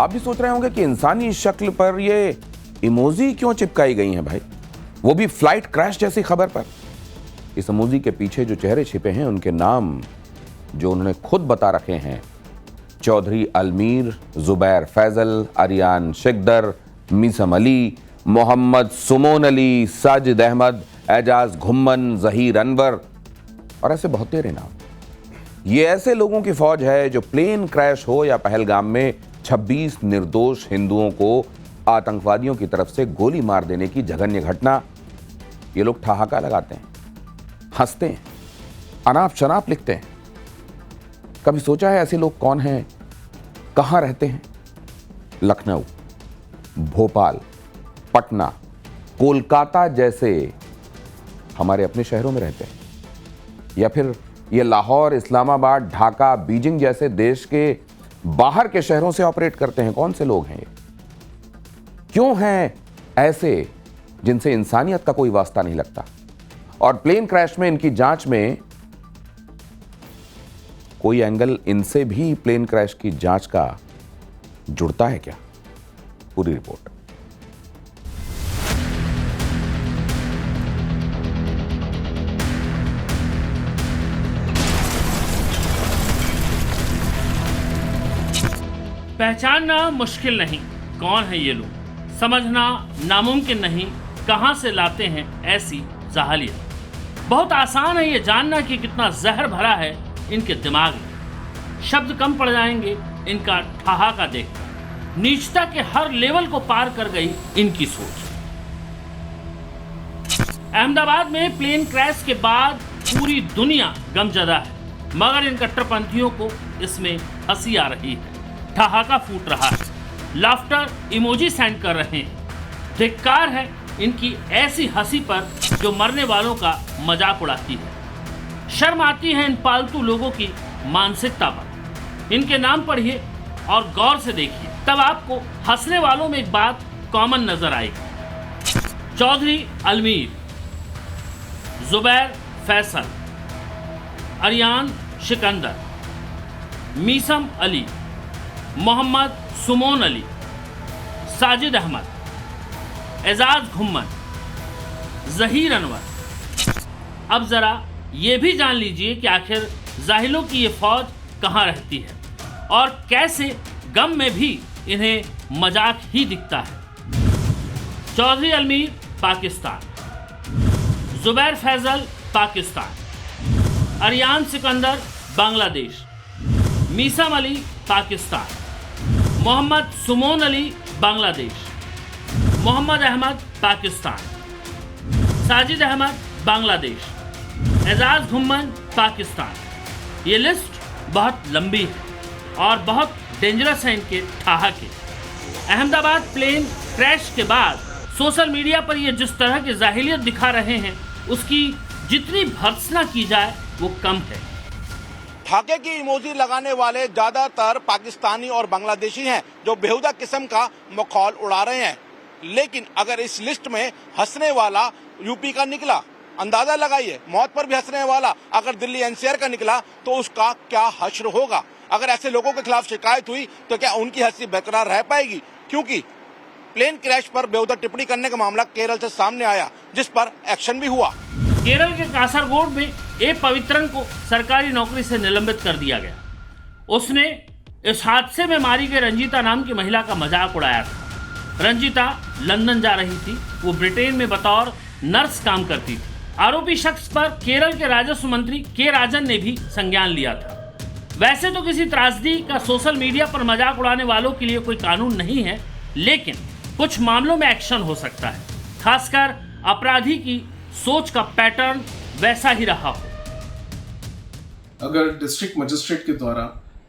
आप भी सोच रहे होंगे कि इंसानी शक्ल पर ये इमोजी क्यों चिपकाई गई हैं भाई, वो भी फ्लाइट क्रैश जैसी खबर पर। इस इमोजी के पीछे जो चेहरे छिपे हैं उनके नाम जो उन्होंने खुद बता रखे हैं, चौधरी अलमीर, जुबैर फैजल, अरियान शिकदर, मीसम अली, मोहम्मद सुमोन अली, साजिद अहमद, एजाज घुम्मन, जहीर अनवर और ऐसे बहुत तेरे नाम। ये ऐसे लोगों की फौज है जो प्लेन क्रैश हो या पहलगाम में 26 निर्दोष हिंदुओं को आतंकवादियों की तरफ से गोली मार देने की जघन्य घटना, ये लोग ठहाका लगाते हैं, हंसते हैं, अनाप शनाप लिखते हैं। कभी सोचा है ऐसे लोग कौन हैं, कहां रहते हैं? लखनऊ, भोपाल, पटना, कोलकाता जैसे हमारे अपने शहरों में रहते हैं, या फिर ये लाहौर, इस्लामाबाद, ढाका, बीजिंग जैसे देश के बाहर के शहरों से ऑपरेट करते हैं? कौन से लोग हैं ये? क्यों हैं ऐसे जिनसे इंसानियत का कोई वास्ता नहीं लगता? और प्लेन क्रैश में इनकी जांच में कोई एंगल इनसे भी प्लेन क्रैश की जांच का जुड़ता है क्या? पूरी रिपोर्ट। पहचानना मुश्किल नहीं कौन है ये लोग, समझना नामुमकिन नहीं कहां से लाते हैं ऐसी जाहलियत। बहुत आसान है ये जानना कि कितना जहर भरा है इनके दिमाग में। शब्द कम पड़ जाएंगे इनका ठहाका देखकर। नीचता के हर लेवल को पार कर गई इनकी सोच। अहमदाबाद में प्लेन क्रैश के बाद पूरी दुनिया गमजदा है, मगर इन कट्टरपंथियों को इसमें हंसी आ रही है, ठहाका फूट रहा है, लाफ्टर इमोजी सेंड कर रहे हैं। धिक्कार है इनकी ऐसी हंसी पर जो मरने वालों का मजाक उड़ाती है। शर्म आती है इन पालतू लोगों की मानसिकता पर। इनके नाम पढ़िए और गौर से देखिए, तब आपको हंसने वालों में एक बात कॉमन नजर आएगी। चौधरी अलमीर, जुबैर फैसल, अरियान शिकंदर, मीसम अली, मोहम्मद सुमोन अली, साजिद अहमद, एजाज घुम्मन, जहीर अनवर। अब जरा ये भी जान लीजिए कि आखिर जाहिलों की ये फौज कहाँ रहती है और कैसे गम में भी इन्हें मजाक ही दिखता है। चौधरी अलमीर पाकिस्तान, जुबैर फैजल पाकिस्तान, अरियान सिकंदर बांग्लादेश, मीसम अली पाकिस्तान, मोहम्मद सुमोन अली बांग्लादेश, मोहम्मद अहमद पाकिस्तान, साजिद अहमद बांग्लादेश, एजाज घुम्मन पाकिस्तान। ये लिस्ट बहुत लंबी है और बहुत डेंजरस है इनके ठहाके। अहमदाबाद प्लेन क्रैश के बाद सोशल मीडिया पर ये जिस तरह की जाहिलियत दिखा रहे हैं, उसकी जितनी भर्त्सना की जाए वो कम है। ठाके की इमोजी लगाने वाले ज्यादातर पाकिस्तानी और बांग्लादेशी हैं जो बेहुदा किस्म का मखौल उड़ा रहे हैं। लेकिन अगर इस लिस्ट में हंसने वाला यूपी का निकला, अंदाजा लगाइए, मौत पर भी हंसने वाला अगर दिल्ली एनसीआर का निकला तो उसका क्या हश्र होगा। अगर ऐसे लोगों के खिलाफ शिकायत हुई तो क्या उनकी हंसी बरकरार रह पाएगी? क्योंकि प्लेन क्रैश पर बेहुदा टिप्पणी करने का मामला केरल से सामने आया, जिस पर एक्शन भी हुआ। केरल के कासरगोड में ए पवित्रन को सरकारी नौकरी से निलंबित कर दिया गया। उसने इस हादसे में मारी गई रंजीता नाम की महिला का मजाक उड़ाया था। रंजीता लंदन जा रही थी, वो ब्रिटेन में बतौर नर्स काम करती थी। आरोपी शख्स पर केरल के राजस्व मंत्री के राजन ने भी संज्ञान लिया था। वैसे तो किसी त्रासदी का सोशल मीडिया पर मजाक उड़ाने वालों के लिए कोई कानून नहीं है, लेकिन कुछ मामलों में एक्शन हो सकता है, खासकर अपराधी की सोच का पैटर्न वैसा ही रहा हो। अगर डिस्ट्रिक्ट मजिस्ट्रेट के द्वारा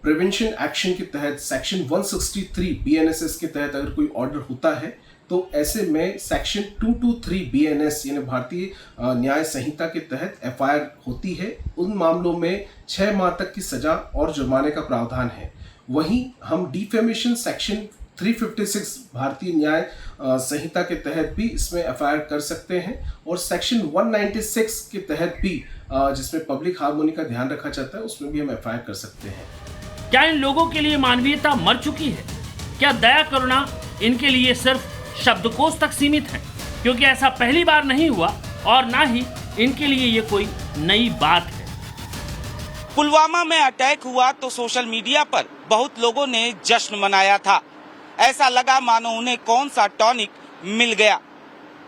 प्रिवेंशन एक्शन के तहत सेक्शन 163 बीएनएसएस के तहत अगर कोई ऑर्डर होता है, तो ऐसे में सेक्शन 223 बीएनएस यानी भारतीय न्याय संहिता के तहत एफआईआर होती है। उन मामलों में 6 माह तक की सजा और जुर्माने का प्रावधान है। वहीं हम डिफेमेशन सेक्शन 356 भारतीय न्याय संहिता के तहत भी इसमें एफआईआर कर सकते हैं, और सेक्शन 196 के तहत भी जिसमें पब्लिक हार्मोनी का ध्यान रखा जाता है, उसमें भी हम एफआईआर कर सकते हैं। क्या इन लोगों के लिए मानवीयता मर चुकी है? क्या दया करुणा इनके लिए सिर्फ शब्दकोश तक सीमित है? क्योंकि ऐसा पहली बार नहीं हुआ और ना ही इनके लिए ये कोई नई बात है। पुलवामा में अटैक हुआ तो सोशल मीडिया पर बहुत लोगों ने जश्न मनाया था। ऐसा लगा मानो उन्हें कौन सा टॉनिक मिल गया।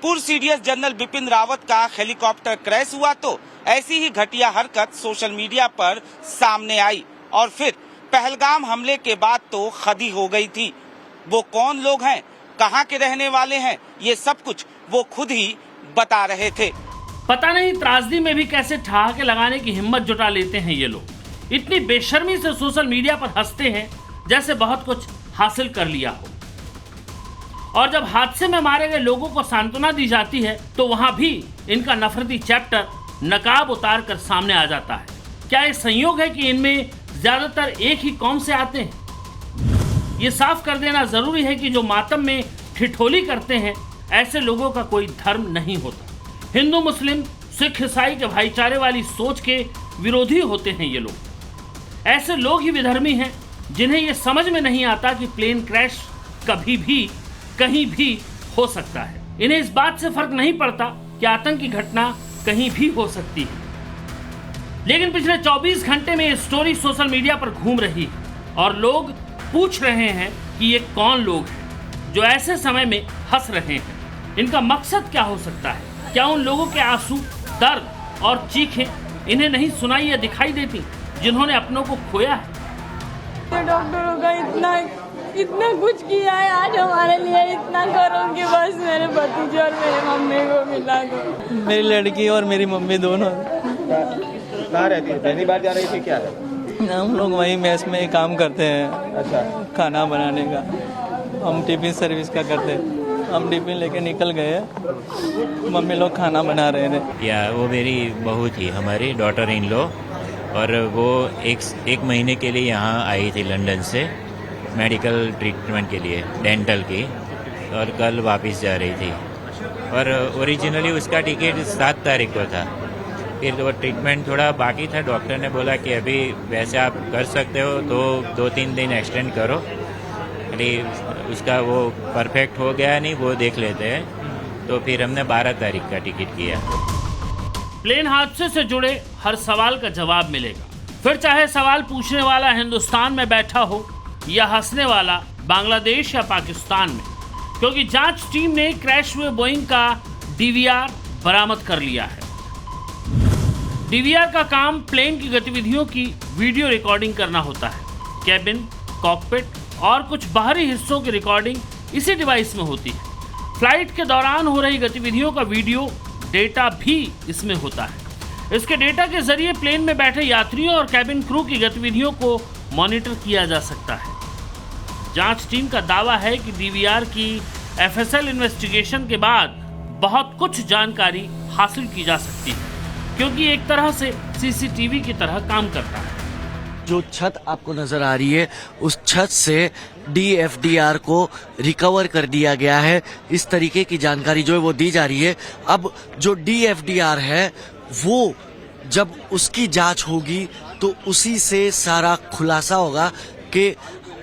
पूर्व सीडीएस जनरल बिपिन रावत का हेलीकॉप्टर क्रैश हुआ तो ऐसी ही घटिया हरकत सोशल मीडिया पर सामने आई और फिर पहलगाम हमले के बाद तो खदी हो गई थी। वो कौन लोग हैं, कहां के रहने वाले हैं, ये सब कुछ वो खुद ही बता रहे थे। पता नहीं त्रासदी में भी कैसे ठहाके लगाने की हिम्मत जुटा लेते हैं ये लोग। इतनी बेशर्मी से सोशल मीडिया पर हंसते हैं जैसे बहुत कुछ हासिल कर लिया हो। और जब हादसे में मारे गए लोगों को सांत्वना दी जाती है तो वहां भी इनका नफरती चैप्टर नकाब उतार कर सामने आ जाता है। क्या ये संयोग है कि इनमें ज्यादातर एक ही कौम से आते हैं? ये साफ कर देना जरूरी है कि जो मातम में ठिठोली करते हैं ऐसे लोगों का कोई धर्म नहीं होता। हिंदू मुस्लिम सिख ईसाई के भाईचारे वाली सोच के विरोधी होते हैं ये लोग। ऐसे लोग ही विधर्मी हैं जिन्हें ये समझ में नहीं आता कि प्लेन क्रैश कभी भी कहीं भी हो सकता है। इन्हें इस बात से फर्क नहीं पड़ता कि आतंक की घटना कहीं भी हो सकती है। लेकिन पिछले 24 घंटे में ये स्टोरी सोशल मीडिया पर घूम रही है और लोग पूछ रहे हैं कि ये कौन लोग हैं जो ऐसे समय में हंस रहे हैं। इनका मकसद क्या हो सकता है? क्या उन लोगों के आंसू, दर्द और चीखें इन्हें नहीं सुनाई या दिखाई देती जिन्होंने अपनों को खोया है? डॉक्टरों का इतना कुछ किया है, आज हमारे लिए इतना करो कि बस मेरे भतीजे और मेरे मम्मी को मिला दो। मेरी लड़की और मेरी मम्मी दोनों कहाँ रहती है? पहली बार जा रही थी क्या? हम लोग वहीं मेस में ही काम करते हैं। अच्छा, खाना बनाने का हम टिफिन सर्विस का करते हैं। हम टिफिन लेके निकल गए, मम्मी लोग खाना बना रहे थे। या वो मेरी बहू थी, हमारी डॉटर इन लॉ, और वो एक महीने के लिए यहाँ आई थी लंदन से मेडिकल ट्रीटमेंट के लिए, डेंटल की, और कल वापस जा रही थी। और ओरिजिनली उसका टिकट 7 तारीख को था। फिर वो ट्रीटमेंट थोड़ा बाकी था, डॉक्टर ने बोला कि अभी वैसे आप कर सकते हो तो 2-3 दिन एक्सटेंड करो, अरे उसका वो परफेक्ट हो गया नहीं वो देख लेते हैं। तो फिर हमने 12 तारीख का टिकट किया। प्लेन हादसे से जुड़े हर सवाल का जवाब मिलेगा, फिर चाहे सवाल पूछने वाला हिंदुस्तान में बैठा हो या हंसने वाला बांग्लादेश या पाकिस्तान में, क्योंकि जांच टीम ने क्रैश हुए बोइंग का डीवीआर बरामद कर लिया है। डीवीआर का काम प्लेन की गतिविधियों की वीडियो रिकॉर्डिंग करना होता है। कैबिन, कॉकपिट और कुछ बाहरी हिस्सों की रिकॉर्डिंग इसी डिवाइस में होती है। फ्लाइट के दौरान हो रही गतिविधियों का वीडियो डेटा भी इसमें होता है। इसके डेटा के जरिए प्लेन में बैठे यात्रियों और कैबिन क्रू की गतिविधियों को मॉनिटर किया जा सकता है। जांच टीम का दावा है कि डीवीआर की एफएसएल इन्वेस्टिगेशन के बाद बहुत कुछ जानकारी हासिल की जा सकती है, क्योंकि एक तरह से सीसीटीवी की तरह काम करता है। जो छत आपको नजर आ रही है उस छत से DFDR को रिकवर कर दिया गया है। इस तरीके की जानकारी जो है वो दी जा रही है। अब जो DFDR है वो जब उसकी जांच होगी तो उसी से सारा खुलासा होगा कि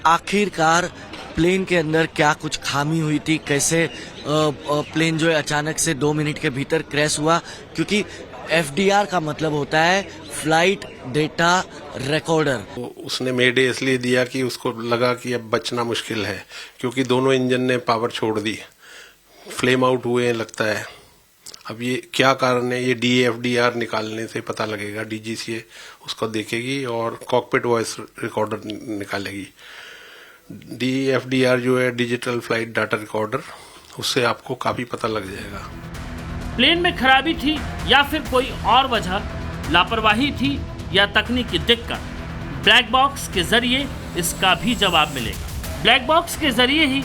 आखिरकार प्लेन के अंदर क्या कुछ खामी हुई थी, कैसे प्लेन जो है अचानक से 2 मिनट के भीतर क्रैश हुआ। क्योंकि FDR का मतलब होता है फ्लाइट डेटा रिकॉर्डर। उसने मेडे इसलिए दिया कि उसको लगा कि अब बचना मुश्किल है, क्योंकि दोनों इंजन ने पावर छोड़ दी, फ्लेम आउट हुए लगता है। अब ये क्या कारण है, ये DFDR निकालने से पता लगेगा। DGCA उसको देखेगी और कॉकपिट वॉइस रिकॉर्डर निकालेगी। DFDR जो है डिजिटल फ्लाइट डाटा रिकॉर्डर, उससे आपको काफी पता लग जाएगा। प्लेन में खराबी थी या फिर कोई और वजह, लापरवाही थी या तकनीकी दिक्कत, ब्लैक बॉक्स के जरिए इसका भी जवाब मिलेगा। ब्लैक बॉक्स के जरिए ही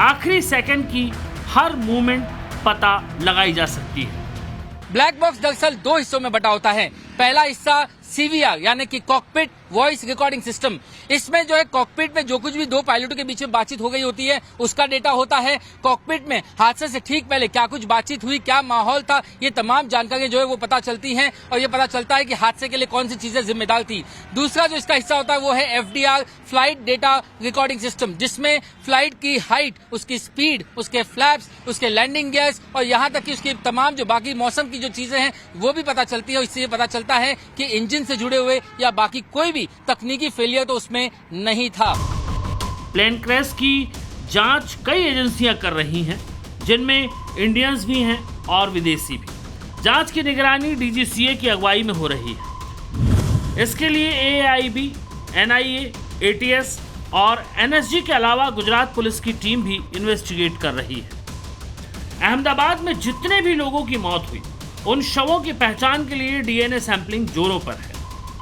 आखिरी सेकंड की हर मूवमेंट पता लगाई जा सकती है। ब्लैक बॉक्स दरअसल 2 हिस्सों में बटा होता है। पहला हिस्सा CVR यानी कि कॉकपिट वॉइस रिकॉर्डिंग सिस्टम। इसमें जो है कॉकपिट में जो कुछ भी दो पायलटों के बीच में बातचीत हो गई होती है उसका डेटा होता है। कॉकपिट में हादसे से ठीक पहले क्या कुछ बातचीत हुई, क्या माहौल था, ये तमाम जानकारियां जो है वो पता चलती हैं और ये पता चलता है कि हादसे के लिए कौन सी चीजें जिम्मेदार थी। दूसरा जो इसका हिस्सा होता है वो है FDR flight data recording system, जिसमें फ्लाइट की हाइट, उसकी स्पीड, उसके फ्लैप्स, उसके लैंडिंग गियर्स और यहाँ तक कि उसकी तमाम जो बाकी मौसम की जो चीजें हैं वो भी पता चलती है। और इससे ये पता चलता है कि इंजन से जुड़े हुए या बाकी कोई भी तकनीकी फेलियर तो उसमें नहीं था। प्लेन क्रैश की जांच कई एजेंसियां कर रही हैं, जिनमें इंडियंस भी हैं और विदेशी भी। जांच की निगरानी DGCA की अगुवाई में हो रही है। इसके लिए AIB, NIA, ATS और NSG के अलावा गुजरात पुलिस की टीम भी इन्वेस्टिगेट कर रही है। अहमदाबाद में जितने भी लोगों की मौत हुई, उन शवों की पहचान के लिए DNA सैंपलिंग जोरों पर है।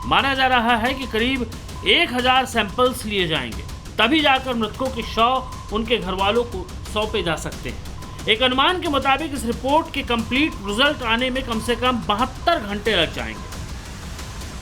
माना जा रहा है कि करीब 1000 सैंपल्स लिए जाएंगे, तभी जाकर मृतकों के शव उनके घर वालों को सौंपे जा सकते हैं। एक अनुमान के मुताबिक इस रिपोर्ट के कंप्लीट रिजल्ट आने में कम से कम 72 घंटे लग जाएंगे।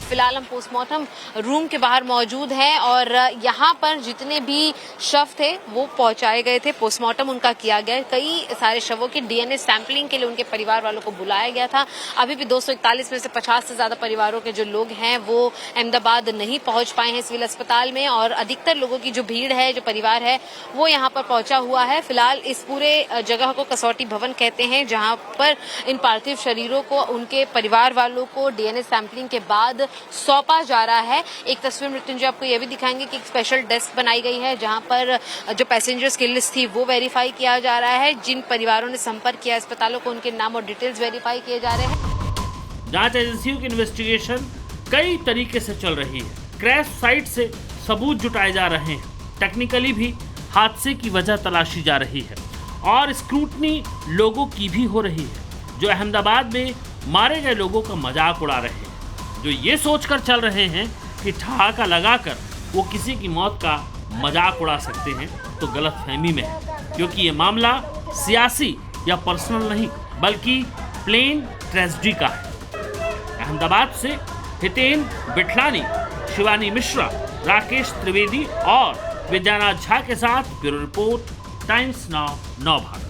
फिलहाल हम पोस्टमार्टम रूम के बाहर मौजूद हैं और यहाँ पर जितने भी शव थे वो पहुंचाए गए थे, पोस्टमार्टम उनका किया गया। कई सारे शवों की DNA सैंपलिंग के लिए उनके परिवार वालों को बुलाया गया था। अभी भी 241 में से 50 से ज्यादा परिवारों के जो लोग हैं वो अहमदाबाद नहीं पहुंच पाए हैं सिविल अस्पताल में, और अधिकतर लोगों की जो भीड़ है, जो परिवार है, वो यहाँ पर पहुंचा हुआ है। फिलहाल इस पूरे जगह को कसौटी भवन कहते हैं, जहाँ पर इन पार्थिव शरीरों को उनके परिवार वालों को DNA सैंपलिंग के बाद सौंपा जा रहा है। एक तस्वीर मृत्युंजय आपको ये भी दिखाएंगे कि एक स्पेशल डेस्क बनाई गई है, जहां पर जो पैसेंजर्स की लिस्ट थी वो वेरीफाई किया जा रहा है। जिन परिवारों ने संपर्क किया अस्पतालों को, उनके नाम और डिटेल्स वेरीफाई किए जा रहे हैं। जांच एजेंसियों की इन्वेस्टिगेशन कई तरीके से चल रही है। क्रैश साइट से सबूत जुटाए जा रहे हैं, टेक्निकली भी हादसे की वजह तलाशी जा रही है और स्क्रूटनी लोगों की भी हो रही है, जो अहमदाबाद में मारे गए लोगों का मजाक उड़ा रहे हैं, जो ये सोचकर चल रहे हैं कि ठहाका लगाकर वो किसी की मौत का मजाक उड़ा सकते हैं, तो गलतफहमी में है, क्योंकि ये मामला सियासी या पर्सनल नहीं बल्कि प्लेन ट्रेजेडी का है। अहमदाबाद से हितेन बिठलानी, शिवानी मिश्रा, राकेश त्रिवेदी और विद्यानाथ झा के साथ ब्यूरो रिपोर्ट, टाइम्स नाउ, नव भारत।